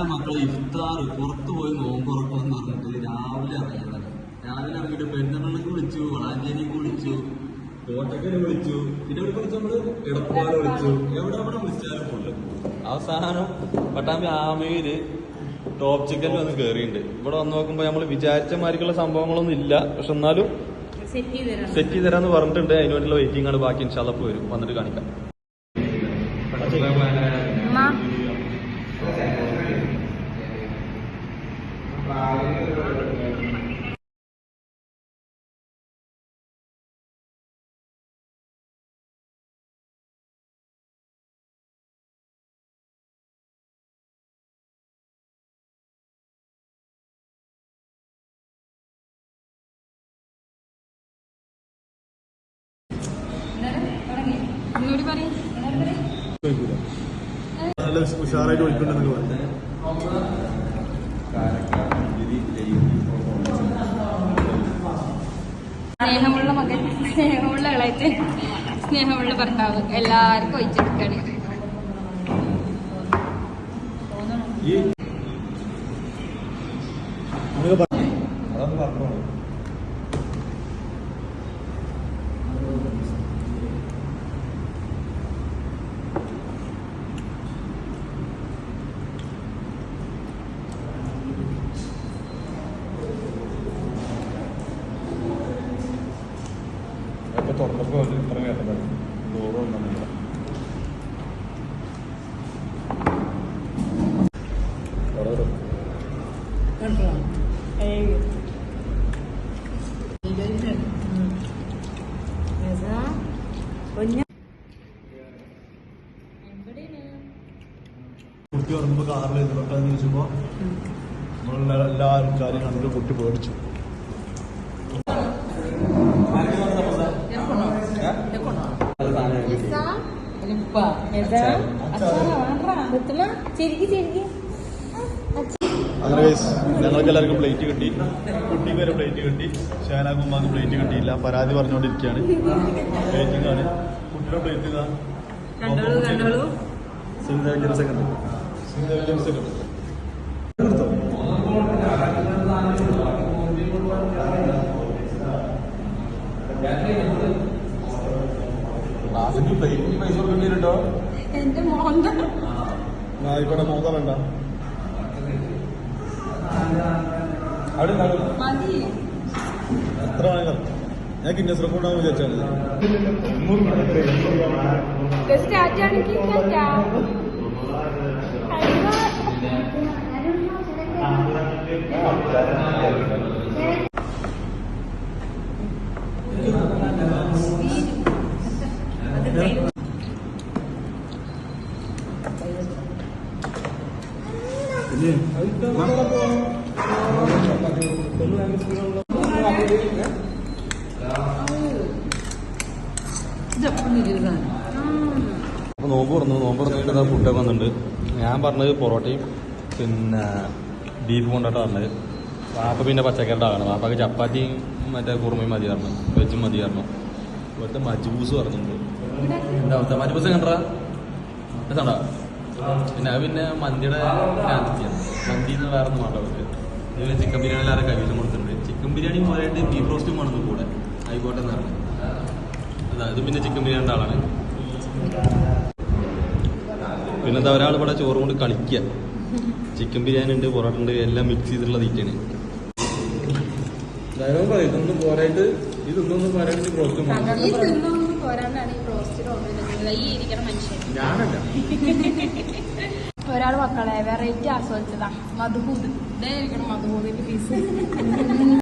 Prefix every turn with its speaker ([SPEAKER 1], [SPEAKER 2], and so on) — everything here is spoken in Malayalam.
[SPEAKER 1] മക്കളെ ഇഫ്താർ പുറത്തു പോയി നോമ്പുറപ്പെന്ന് പറഞ്ഞിട്ട് രാവിലെ ഇറങ്ങിയതാണ്. രാവിലെ ഇറങ്ങിയിട്ട് പെരുന്തൽമണ്ണക്ക് വിളിച്ചു, വളാഞ്ചേരിക്ക് വിളിച്ചു, കോട്ടക്കല് വിളിച്ചു, പിന്നെ ഇവിടെ വിളിച്ച് നമ്മള് എടപ്പാട് വിളിച്ചു, എവിടെ വിളിച്ചാലും ഫുള്ള്. അവസാനം പട്ടാമ്പി ആമയില് ടോപ്പ് ചിക്കനിൽ വന്ന് കയറിയിട്ടുണ്ട്. ഇവിടെ വന്ന് നോക്കുമ്പോ നമ്മള് വിചാരിച്ച മാതിരിക്കുള്ള സംഭവങ്ങളൊന്നും ഇല്ല, പക്ഷെ എന്നാലും സെറ്റ് ചെയ്ത് തരാന്ന് പറഞ്ഞിട്ടുണ്ട്. അതിന് വേണ്ടിയുള്ള വെയിറ്റിംഗ് ആണ്. ബാക്കി ഇൻഷാ അല്ലാഹ് വരും, വന്നിട്ട് കാണിക്കാം.
[SPEAKER 2] നല്ല ഉഷാറായിട്ട് ഒഴിക്കുന്നുണ്ടെന്ന് പറഞ്ഞു.
[SPEAKER 3] സ്നേഹമുള്ള മകൻ, സ്നേഹമുള്ള ഇളയച്ചൻ, സ്നേഹമുള്ള ഭർത്താവ് എല്ലാവർക്കും ഒഴിച്ചെടുക്കാണ്.
[SPEAKER 2] തുറന്നപ്പോ ഇത്ര കേട്ടത് ഡോറ് വന്നില്ല. കുട്ടി പറയുമ്പോ കാറിൽ പെട്ടെന്ന് ചോദിച്ചപ്പോ നമ്മളുള്ള എല്ലാവരും കാര്യം കണ്ടിട്ട് കുട്ടി പേടിച്ചു. ഞങ്ങൾക്ക് എല്ലാവർക്കും പ്ലേറ്റ് കിട്ടി, കുട്ടിക്ക് വരെ പ്ലേറ്റ് കിട്ടി, ഷാനാകുമ്മാക്ക് പ്ലേറ്റ് കിട്ടിയില്ല, പരാതി പറഞ്ഞുകൊണ്ടിരിക്കുകയാണ്. പ്ലേറ്റിംഗ് ആണ്. കുട്ടിയുടെ പ്ലേറ്റ് സെക്കൻഡ് പ്ലേറ്റിന് പൈസ കൊടുക്കേണ്ടിട്ടോ. ആയിക്കോട്ടെ, മോതറണ്ട എത്ര വേണം. ഞാൻ കിന്നസ് റെക്കോർഡാകുമ്പോൾ വിചാരിച്ചാണ്. നോമ്പ് തുറന്നിട്ട് ഫുഡൊക്കെ വന്നിട്ടുണ്ട്. ഞാൻ പറഞ്ഞത് പൊറോട്ടയും പിന്നെ ബീഫ് കൊണ്ടാണ് പറഞ്ഞത്. വാപ്പ പിന്നെ പച്ചക്കറിയുടെ ആകണം. വാപ്പക്ക് ചപ്പാത്തിയും മറ്റേ കുറുമയും മതി പറഞ്ഞു, വെജും മതി പറഞ്ഞു. ഇവിടുത്തെ മജ്ബൂസ് പറഞ്ഞിട്ടുണ്ട്. എന്താ അവസ്ഥ? മജ്ബൂസ് കണ്ടാ കണ്ടാ പിന്നെ പിന്നെ മന്തിയുടെ രാത്രിയാണ്. മന്തിന്ന് വേറെ ഒന്നും വേണ്ട അവർക്ക്. ഇതുപോലെ ചിക്കൻ ബിരിയാണി എല്ലാവരും കൈവശം കൊടുത്തിട്ടുണ്ട്. ചിക്കൻ ബിരിയാണി പോയിട്ട് ബീഫ് റോസ്റ്റും വേണമെന്ന് കൂടെ ആയിക്കോട്ടെ എന്ന് പറഞ്ഞു. അതായത് പിന്നെ ചിക്കൻ ബിരിയാണിയുടെ ആളാണ്. പിന്നെ എന്താ ഒരാൾ ഇവിടെ ചോറ് കൊണ്ട് കളിക്കുക. ചിക്കൻ ബിരിയാണി ഉണ്ട്, പൊറോട്ട ഉണ്ട്, എല്ലാം മിക്സ് ചെയ്തിട്ടുള്ള തീറ്റാണ്. ഇതൊന്നും പോരായിട്ട് ഇതൊന്നും പോരായിട്ട് ബ്രോസ്റ്റും ഞാനല്ല.
[SPEAKER 3] ഒരാൾ മക്കളെ വെറൈറ്റി ആസ്വദിച്ചതാ മധുഹൂദ്. ഇതായിരിക്കണം മധുഹൂദിന്റെ പീസ്.